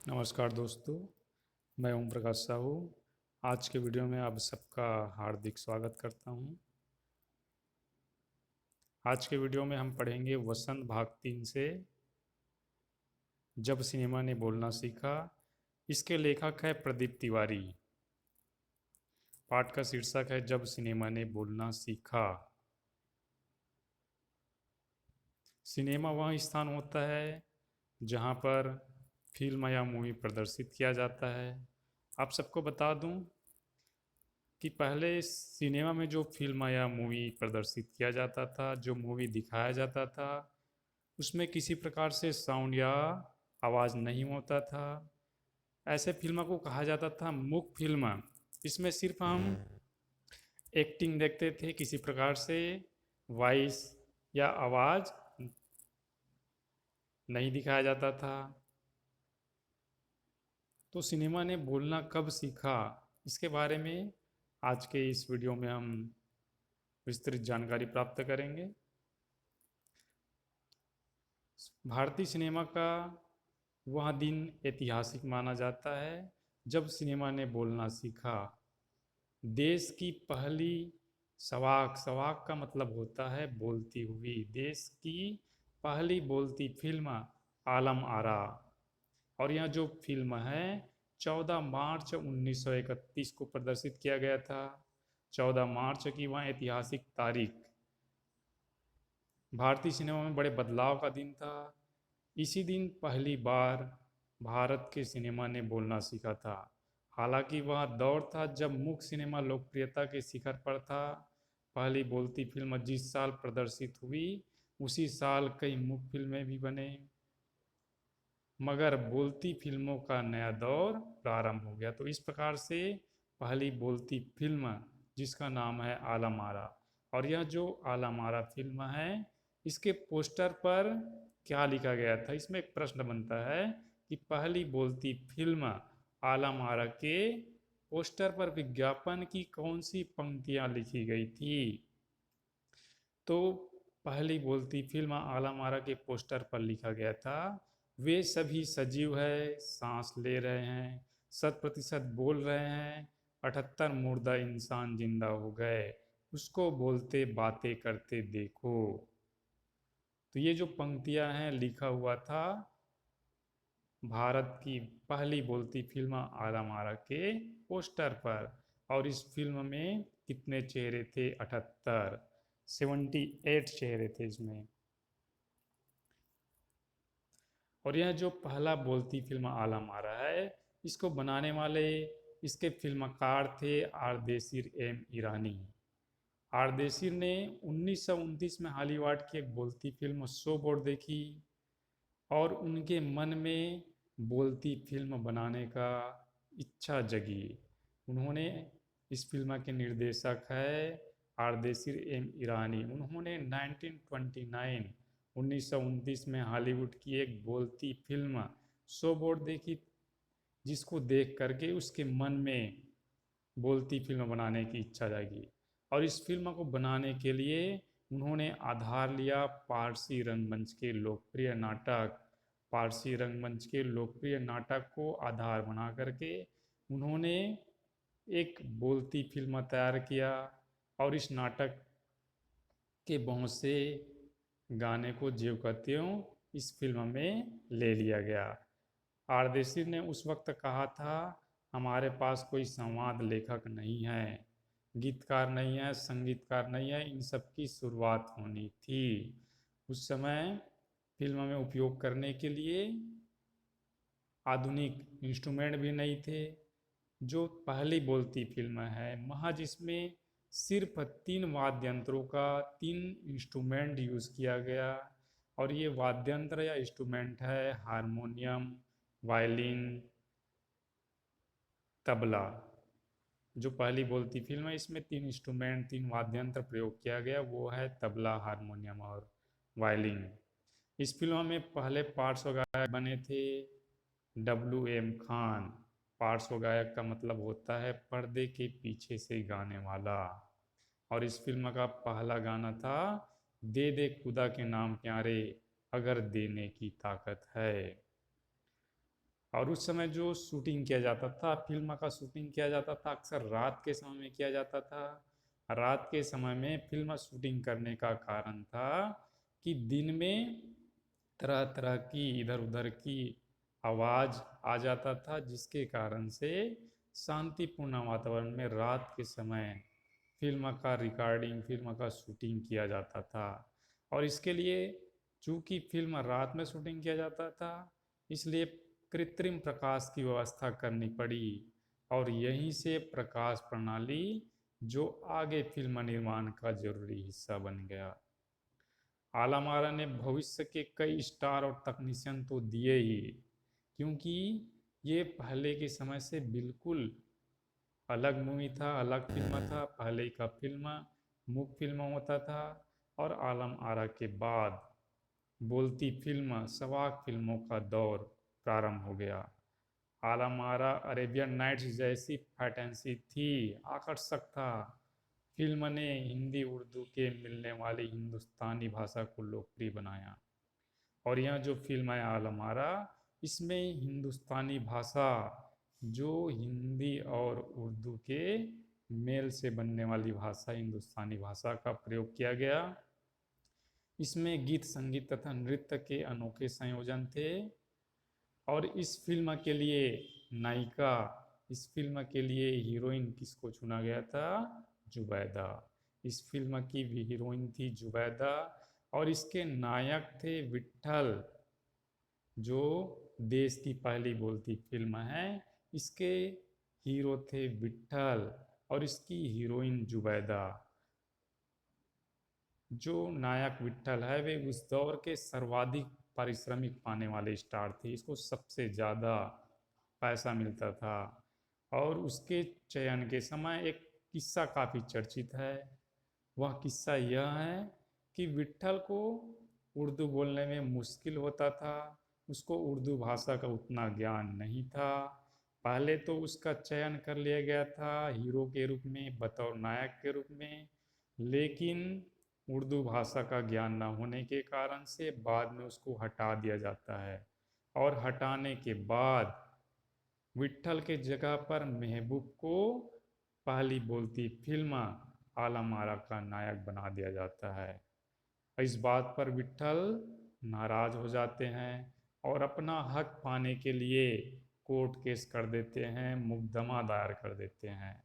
नमस्कार दोस्तों, मैं ओम प्रकाश साहू। आज के वीडियो में आप सबका हार्दिक स्वागत करता हूं। आज के वीडियो में हम पढ़ेंगे वसंत भाग 3 से जब सिनेमा ने बोलना सीखा। इसके लेखक है प्रदीप तिवारी। पाठ का शीर्षक है जब सिनेमा ने बोलना सीखा। सिनेमा वह स्थान होता है जहां पर फिल्म या मूवी प्रदर्शित किया जाता है। आप सबको बता दूं कि पहले सिनेमा में जो फिल्म या मूवी प्रदर्शित किया जाता था, जो मूवी दिखाया जाता था, उसमें किसी प्रकार से साउंड या आवाज़ नहीं होता था। ऐसे फिल्म को कहा जाता था मूक फिल्म। इसमें सिर्फ हम एक्टिंग देखते थे, किसी प्रकार से वॉइस या आवाज़ नहीं दिखाया जाता था। तो सिनेमा ने बोलना कब सीखा, इसके बारे में आज के इस वीडियो में हम विस्तृत जानकारी प्राप्त करेंगे। भारतीय सिनेमा का वह दिन ऐतिहासिक माना जाता है जब सिनेमा ने बोलना सीखा। देश की पहली सवाक सवाक का मतलब होता है बोलती हुई। देश की पहली बोलती फिल्म आलम आरा। और यह जो फिल्म है 14 मार्च 1931 को प्रदर्शित किया गया था। 14 मार्च की वह ऐतिहासिक तारीख भारतीय सिनेमा में बड़े बदलाव का दिन था। इसी दिन पहली बार भारत के सिनेमा ने बोलना सीखा था। हालांकि वह दौर था जब मूक सिनेमा लोकप्रियता के शिखर पर था। पहली बोलती फिल्म जिस साल प्रदर्शित हुई उसी साल कई मूक फिल्में भी बने, मगर बोलती फिल्मों का नया दौर प्रारंभ हो गया। तो इस प्रकार से पहली बोलती फिल्म जिसका नाम है आलम आरा। और यह जो आलम आरा फिल्म है, इसके पोस्टर पर क्या लिखा गया था, इसमें एक प्रश्न बनता है कि पहली बोलती फिल्म आलम आरा के पोस्टर पर विज्ञापन की कौन सी पंक्तियां लिखी गई थी। तो पहली बोलती फिल्म आलम आरा के पोस्टर पर लिखा गया था, वे सभी सजीव है, सांस ले रहे हैं, 100% बोल रहे हैं, 78 मुर्दा इंसान जिंदा हो गए, उसको बोलते बातें करते देखो। तो ये जो पंक्तियां हैं लिखा हुआ था भारत की पहली बोलती फिल्म आलम आरा के पोस्टर पर। और इस फिल्म में कितने चेहरे थे? 78, 78 चेहरे थे इसमें। और यह जो पहला बोलती फिल्म आलम आरा है, इसको बनाने वाले इसके फिल्मकार थे आरदेशिर एम ईरानी। आरदेशिर ने 1929 में हॉलीवुड की एक बोलती फिल्म शो बोर्ड देखी और उनके मन में बोलती फिल्म बनाने का इच्छा जगी। उन्होंने इस फिल्म के निर्देशक है आरदेशिर एम ईरानी। उन्होंने 1929 में हॉलीवुड की एक बोलती फिल्म शो बोर्ड देखी, जिसको देख करके उसके मन में बोलती फिल्म बनाने की इच्छा जागी। और इस फिल्म को बनाने के लिए उन्होंने आधार लिया पारसी रंगमंच के लोकप्रिय नाटक। पारसी रंगमंच के लोकप्रिय नाटक को आधार बना करके उन्होंने एक बोलती फिल्म तैयार किया। और इस नाटक के बहुत से गाने को ज्यों का त्यों इस फिल्म में ले लिया गया। आरदेशिर ने उस वक्त कहा था, हमारे पास कोई संवाद लेखक नहीं है, गीतकार नहीं है, संगीतकार नहीं है, इन सब की शुरुआत होनी थी। उस समय फिल्म में उपयोग करने के लिए आधुनिक इंस्ट्रूमेंट भी नहीं थे। जो पहली बोलती फिल्म है, महज इसमें सिर्फ 3 वाद्य यंत्रों का 3 इंस्ट्रूमेंट यूज़ किया गया। और ये वाद्य यंत्र या इंस्ट्रूमेंट है हारमोनियम, वायलिन, तबला। जो पहली बोलती फिल्म है इसमें 3 इंस्ट्रूमेंट 3 वाद्य यंत्र प्रयोग किया गया, वो है तबला, हारमोनियम और वायलिन। इस फिल्म में पहले पार्श्व गायक बने थे W.M. खान। पार्श्व गायक का मतलब होता है पर्दे के पीछे से गाने वाला। और इस फिल्म का पहला गाना था दे दे खुदा के नाम प्यारे, अगर देने की ताकत है। और उस समय जो शूटिंग किया जाता था, फिल्म का शूटिंग किया जाता था, अक्सर रात के समय में किया जाता था। रात के समय में फिल्म शूटिंग करने का कारण था कि दिन में तरह तरह की इधर उधर की आवाज़ आ जाता था, जिसके कारण से शांतिपूर्ण वातावरण में रात के समय फिल्म का रिकॉर्डिंग, फिल्म का शूटिंग किया जाता था। और इसके लिए चूंकि फिल्म रात में शूटिंग किया जाता था, इसलिए कृत्रिम प्रकाश की व्यवस्था करनी पड़ी। और यहीं से प्रकाश प्रणाली जो आगे फिल्म निर्माण का जरूरी हिस्सा बन गया। आलमारा ने भविष्य के कई स्टार और तकनीशियन तो दिए ही, क्योंकि ये पहले के समय से बिल्कुल अलग मूवी था, अलग फिल्म था। पहले का फिल्म मूक फिल्म होता था, और आलम आरा के बाद बोलती फिल्म, सवाक फिल्मों का दौर प्रारंभ हो गया। आलम आरा अरेबियन नाइट्स जैसी फैंटेसी थी, आकर्षक था। फिल्म ने हिंदी उर्दू के मिलने वाली हिंदुस्तानी भाषा को लोकप्रिय बनाया। और यह जो फिल्म है आलम आरा, इसमें हिंदुस्तानी भाषा, जो हिंदी और उर्दू के मेल से बनने वाली भाषा, हिंदुस्तानी भाषा का प्रयोग किया गया। इसमें गीत संगीत तथा नृत्य के अनोखे संयोजन थे। और इस फिल्म के लिए नायिका, इस फिल्म के लिए हीरोइन किसको चुना गया था? जुबैदा। इस फिल्म की भी हीरोइन थी जुबैदा, और इसके नायक थे विट्ठल, जो देश की पहली बोलती फिल्म है। इसके हीरो थे विट्ठल और इसकी हीरोइन जुबैदा। जो नायक विट्ठल है, वे उस दौर के सर्वाधिक पारिश्रमिक पाने वाले स्टार थे। इसको सबसे ज़्यादा पैसा मिलता था। और उसके चयन के समय एक किस्सा काफ़ी चर्चित है। वह किस्सा यह है कि विट्ठल को उर्दू बोलने में मुश्किल होता था। उसको उर्दू भाषा का उतना ज्ञान नहीं था। पहले तो उसका चयन कर लिया गया था हीरो के रूप में, बतौर नायक के रूप में, लेकिन उर्दू भाषा का ज्ञान न होने के कारण से बाद में उसको हटा दिया जाता है। और हटाने के बाद विट्ठल के जगह पर महबूब को पहली बोलती फिल्म आलम आरा का नायक बना दिया जाता है। इस बात पर विट्ठल नाराज हो जाते हैं और अपना हक पाने के लिए कोर्ट केस कर देते हैं, मुकदमा दायर कर देते हैं।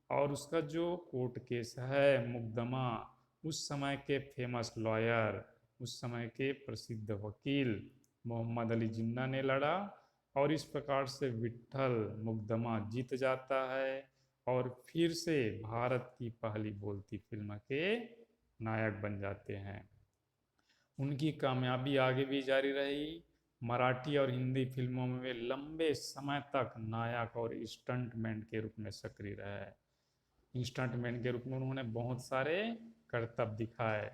और उसका जो कोर्ट केस है, मुकदमा, उस समय के फेमस लॉयर, उस समय के प्रसिद्ध वकील मोहम्मद अली जिन्ना ने लड़ा। और इस प्रकार से विट्ठल मुकदमा जीत जाता है और फिर से भारत की पहली बोलती फिल्म के नायक बन जाते हैं। उनकी कामयाबी आगे भी जारी रही। मराठी और हिंदी फिल्मों में वे लंबे समय तक नायक और स्टंटमैन के रूप में सक्रिय रहे। स्टंटमैन के रूप में उन्होंने बहुत सारे करतब दिखाए।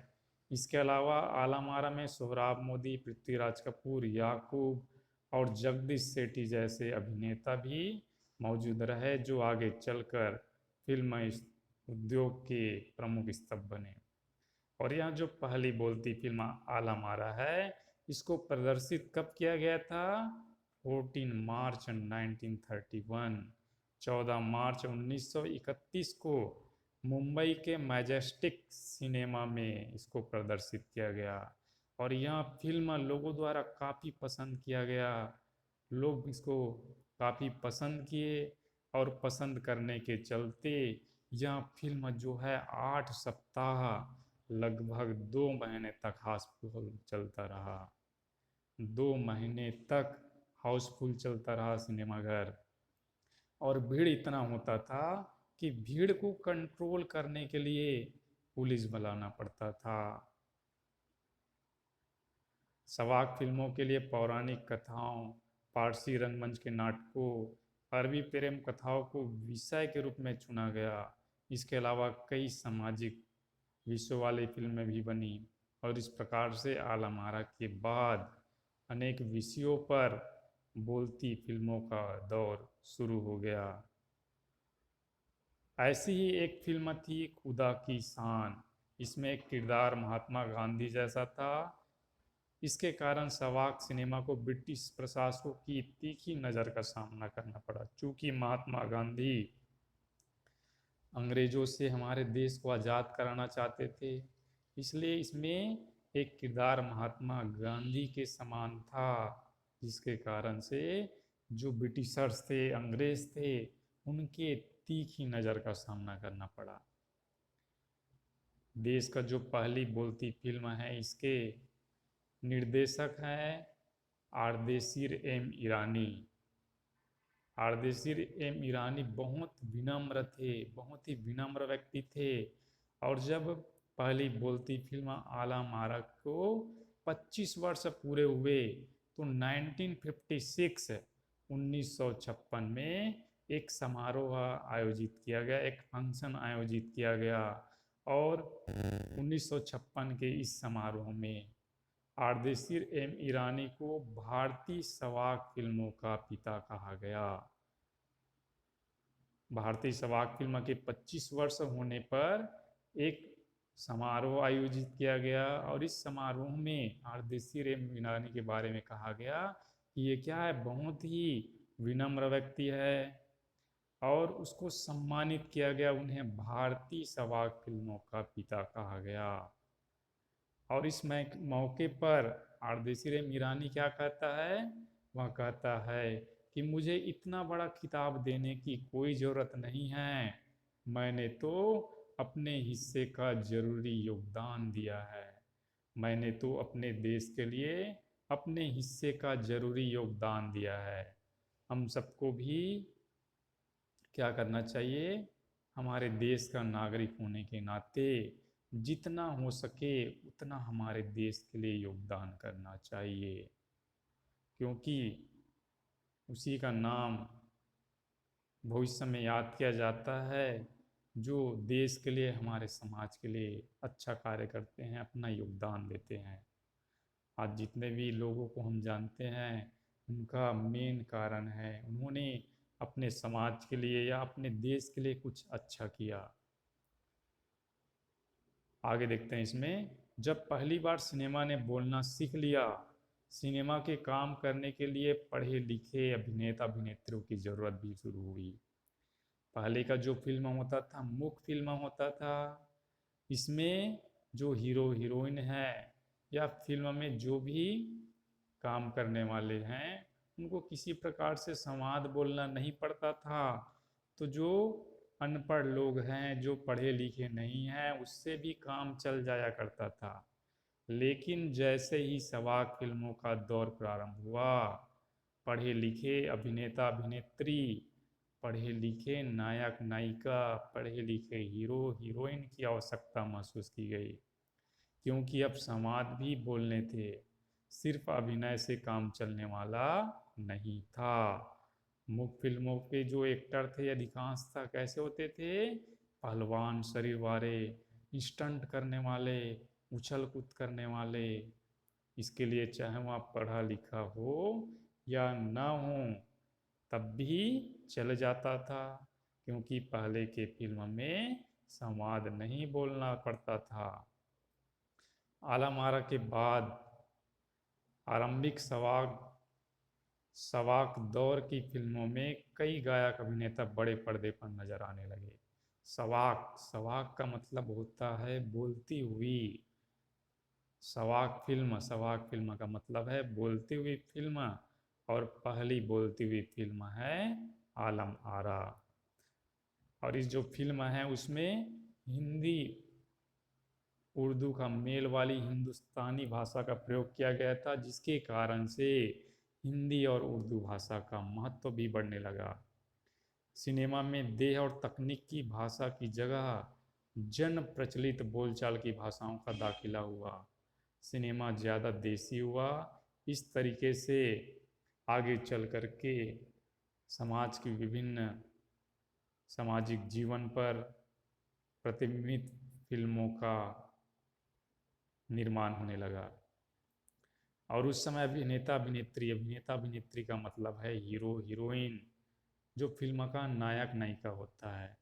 इसके अलावा आलम आरा में सोहराब मोदी, पृथ्वीराज कपूर, याकूब और जगदीश सेठी जैसे अभिनेता भी मौजूद रहे, जो आगे चलकर फिल्म उद्योग के प्रमुख स्तंभ बने। और यह जो पहली बोलती फिल्म आलम आरा है, इसको प्रदर्शित कब किया गया था? 14 मार्च 1931, 14 मार्च 1931 को मुंबई के मैजेस्टिक सिनेमा में इसको प्रदर्शित किया गया। और यह फिल्म लोगों द्वारा काफ़ी पसंद किया गया। लोग इसको काफ़ी पसंद किए, और पसंद करने के चलते यह फिल्म जो है 8 सप्ताह, लगभग 2 महीने तक हाउसफुल चलता रहा। 2 महीने तक हाउसफुल चलता रहा सिनेमाघर। और भीड़ इतना होता था कि भीड़ को कंट्रोल करने के लिए पुलिस बुलाना पड़ता था। सवाक फिल्मों के लिए पौराणिक कथाओं, पारसी रंगमंच के नाटकों, अरबी प्रेम कथाओं को विषय के रूप में चुना गया। इसके अलावा कई सामाजिक विषयों वाली फिल्में भी बनी। और इस प्रकार से आलम आरा के बाद अनेक विषयों पर बोलती फिल्मों का दौर शुरू हो गया। ऐसी ही एक फिल्म थी खुदा की शान। इसमें एक किरदार महात्मा गांधी जैसा था। इसके कारण सवाक सिनेमा को ब्रिटिश प्रशासकों की तीखी नज़र का सामना करना पड़ा। चूंकि महात्मा गांधी अंग्रेजों से हमारे देश को आज़ाद कराना चाहते थे, इसलिए इसमें एक किरदार महात्मा गांधी के समान था, जिसके कारण से जो ब्रिटिशर्स थे, अंग्रेज थे, उनके तीखी नज़र का सामना करना पड़ा। देश का जो पहली बोलती फिल्म है, इसके निर्देशक हैं आर्देशिर एम ईरानी। आर्देशिर एम ईरानी बहुत विनम्र थे, बहुत ही विनम्र व्यक्ति थे। और जब पहली बोलती फिल्म आला मारा को 25 वर्ष पूरे हुए, तो 1956 में एक समारोह आयोजित किया गया, एक फंक्शन आयोजित किया गया। और 1956 के इस समारोह में आर्देशिर एम ईरानी को भारतीय सवाक फिल्मों का पिता कहा गया। भारतीय सवाक फिल्म के 25 वर्ष होने पर एक समारोह आयोजित किया गया, और इस समारोह में आर्देशिर एम ईरानी के बारे में कहा गया कि ये क्या है, बहुत ही विनम्र व्यक्ति है, और उसको सम्मानित किया गया, उन्हें भारतीय सवाक फिल्मों का पिता कहा गया। और इस मौके पर आर्देशिर एम ईरानी क्या कहता है, वह कहता है कि मुझे इतना बड़ा खिताब देने की कोई ज़रूरत नहीं है, मैंने तो अपने हिस्से का जरूरी योगदान दिया है। मैंने तो अपने देश के लिए अपने हिस्से का जरूरी योगदान दिया है। हम सबको भी क्या करना चाहिए, हमारे देश का नागरिक होने के नाते जितना हो सके उतना हमारे देश के लिए योगदान करना चाहिए, क्योंकि उसी का नाम भविष्य में याद किया जाता है जो देश के लिए, हमारे समाज के लिए अच्छा कार्य करते हैं, अपना योगदान देते हैं। आज जितने भी लोगों को हम जानते हैं, उनका मेन कारण है उन्होंने अपने समाज के लिए या अपने देश के लिए कुछ अच्छा किया। आगे देखते हैं इसमें, जब पहली बार सिनेमा ने बोलना सीख लिया, सिनेमा के काम करने के लिए पढ़े लिखे अभिनेता अभिनेत्रियों की ज़रूरत भी शुरू हुई। पहले का जो फिल्म होता था, मुख्य फिल्म होता था, इसमें जो हीरो हीरोइन है या फिल्म में जो भी काम करने वाले हैं, उनको किसी प्रकार से संवाद बोलना नहीं पड़ता था। तो जो अनपढ़ लोग हैं, जो पढ़े लिखे नहीं हैं, उससे भी काम चल जाया करता था। लेकिन जैसे ही सवाक फिल्मों का दौर प्रारंभ हुआ, पढ़े लिखे अभिनेता अभिनेत्री, पढ़े लिखे नायक नायिका, पढ़े लिखे हीरो हीरोइन की आवश्यकता महसूस की गई, क्योंकि अब संवाद भी बोलने थे, सिर्फ अभिनय से काम चलने वाला नहीं था। मुख्य फिल्मों के जो एक्टर थे अधिकांशतः कैसे होते थे, पहलवान शरीर वाले, स्टंट करने वाले, उछल कूद करने वाले। इसके लिए चाहे वह पढ़ा लिखा हो या ना हो, तब भी चल जाता था, क्योंकि पहले के फिल्म में संवाद नहीं बोलना पड़ता था। आला मारा के बाद आरंभिक सवाक दौर की फिल्मों में कई गायक अभिनेता बड़े पर्दे पर नजर आने लगे। सवाक का मतलब होता है बोलती हुई। सवाक फिल्म का मतलब है बोलती हुई फिल्म, और पहली बोलती हुई फिल्म है आलम आरा। और इस जो फिल्म है उसमें हिंदी उर्दू का मेल वाली हिंदुस्तानी भाषा का प्रयोग किया गया था, जिसके कारण से हिंदी और उर्दू भाषा का महत्व भी बढ़ने लगा। सिनेमा में देह और तकनीक की भाषा की जगह जन प्रचलित बोलचाल की भाषाओं का दाखिला हुआ। सिनेमा ज़्यादा देसी हुआ। इस तरीके से आगे चल कर के समाज की विभिन्न सामाजिक जीवन पर प्रतिबिंबित फिल्मों का निर्माण होने लगा। और उस समय अभिनेता अभिनेत्री का मतलब है हीरो हीरोइन, जो फिल्म का नायक नायिका होता है।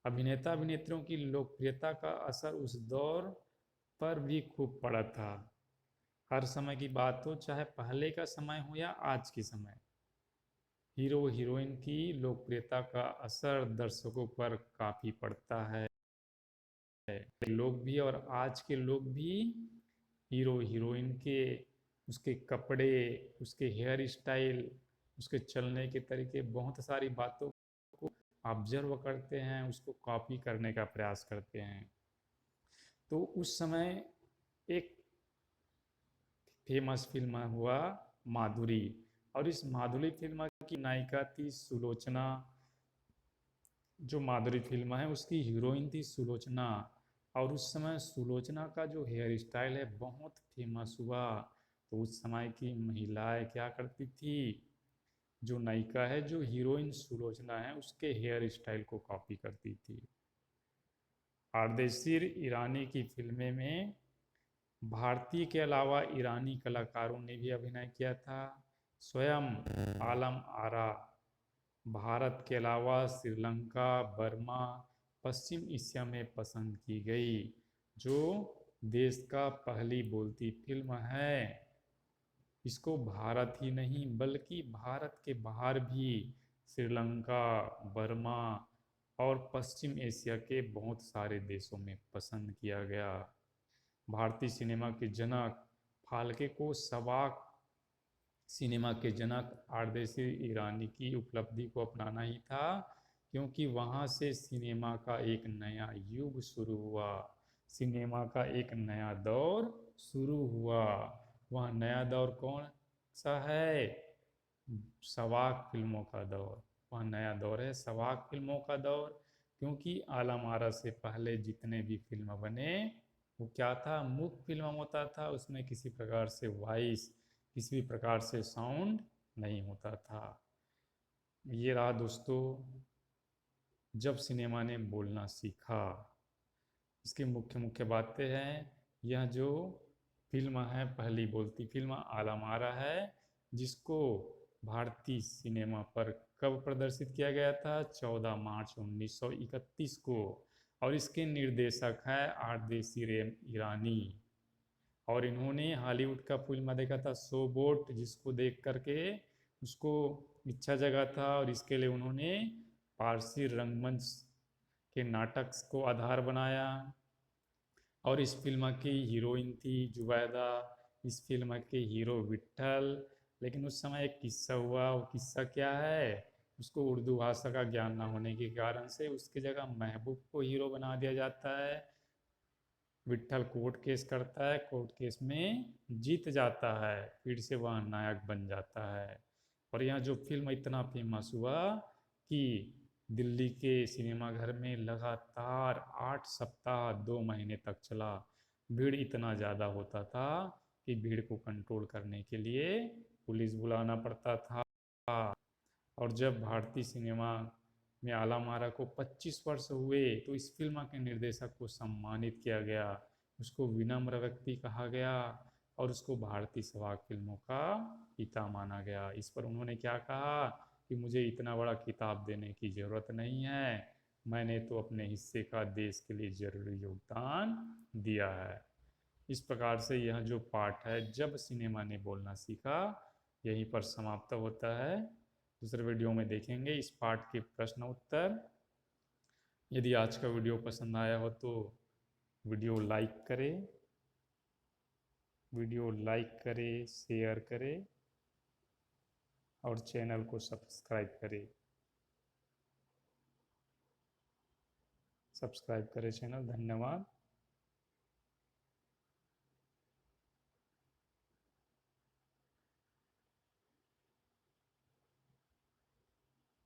अभिनेता अभिनेत्रियों की लोकप्रियता का असर उस दौर पर भी खूब पड़ा था। हर समय की बात हो, चाहे पहले का समय हो या आज के समय, हीरो हीरोइन की लोकप्रियता का असर दर्शकों पर काफी पड़ता है। लोग भी और आज के लोग भी हीरो हीरोइन के, उसके कपड़े, उसके हेयर स्टाइल, उसके चलने के तरीके, बहुत सारी बातों को ऑब्जर्व करते हैं, उसको कॉपी करने का प्रयास करते हैं। तो उस समय एक फेमस फिल्म हुआ माधुरी, और इस माधुरी फिल्म की नायिका थी सुलोचना। जो माधुरी फिल्म है उसकी हीरोइन थी सुलोचना, और उस समय सुलोचना का जो हेयर स्टाइल है बहुत फेमस हुआ। तो उस समय की महिलाएं क्या करती थी, जो नायिका है, जो हीरोइन सुलोचना है, उसके हेयर स्टाइल को कॉपी करती थी। आर्देशिर ईरानी की फिल्में में भारतीय के अलावा ईरानी कलाकारों ने भी अभिनय किया था। स्वयं आलम आरा भारत के अलावा श्रीलंका, बर्मा, पश्चिम एशिया में पसंद की गई, जो देश का पहली बोलती फिल्म है। इसको भारत ही नहीं बल्कि भारत के बाहर भी श्रीलंका, बर्मा और पश्चिम एशिया के बहुत सारे देशों में पसंद किया गया। भारतीय सिनेमा के जनक फाल्के को सवाक सिनेमा के जनक आर्देशी ईरानी की उपलब्धि को अपनाना ही था, क्योंकि वहाँ से सिनेमा का एक नया युग शुरू हुआ, सिनेमा का एक नया दौर शुरू हुआ। वह नया दौर कौन सा है? सवाक फिल्मों का दौर। वह नया दौर है सवाक फिल्मों का दौर, क्योंकि आलम आरा से पहले जितने भी फिल्म बने वो क्या था, मूक फिल्म होता था, उसमें किसी प्रकार से वॉइस, किसी भी प्रकार से साउंड नहीं होता था। ये रहा दोस्तों, जब सिनेमा ने बोलना सीखा। इसकी मुख्य मुख्य बातें हैं। यह जो फिल्म है पहली बोलती फिल्म आलम आरा है, जिसको भारतीय सिनेमा पर कब प्रदर्शित किया गया था? 14 मार्च 1931 को। और इसके निर्देशक है आर्देशी ईरानी। और इन्होंने हॉलीवुड का फिल्म देखा था शो बोट, जिसको देख करके उसको इच्छा जगा था, और इसके लिए उन्होंने पारसी रंगमंच के नाटक को आधार बनाया। और इस फिल्म की हीरोइन थी जुबैदा, इस फिल्म के हीरो विट्ठल। लेकिन उस समय एक किस्सा हुआ, वो किस्सा क्या है? उसको उर्दू भाषा का ज्ञान ना होने के कारण से उसकी जगह महबूब को हीरो बना दिया जाता है। विट्ठल कोर्ट केस करता है, कोर्ट केस में जीत जाता है, फिर से वह नायक बन जाता है। और यह जो फिल्म इतना फेमस हुआ कि दिल्ली के सिनेमाघर में लगातार 8 सप्ताह 2 महीने तक चला। भीड़ इतना ज़्यादा होता था कि भीड़ को कंट्रोल करने के लिए पुलिस बुलाना पड़ता था। और जब भारतीय सिनेमा में आलम आरा को 25 वर्ष हुए तो इस फिल्म के निर्देशक को सम्मानित किया गया, उसको विनम्र व्यक्ति कहा गया, और उसको भारतीय सवाक फिल्मों का पिता माना गया। इस पर उन्होंने क्या कहा कि मुझे इतना बड़ा किताब देने की ज़रूरत नहीं है, मैंने तो अपने हिस्से का देश के लिए जरूरी योगदान दिया है। इस प्रकार से यह जो पाठ है जब सिनेमा ने बोलना सीखा, यहीं पर समाप्त होता है। दूसरे वीडियो में देखेंगे इस पाठ के प्रश्न उत्तर। यदि आज का वीडियो पसंद आया हो तो वीडियो लाइक करें, शेयर करें और चैनल को सब्सक्राइब करें चैनल। धन्यवाद।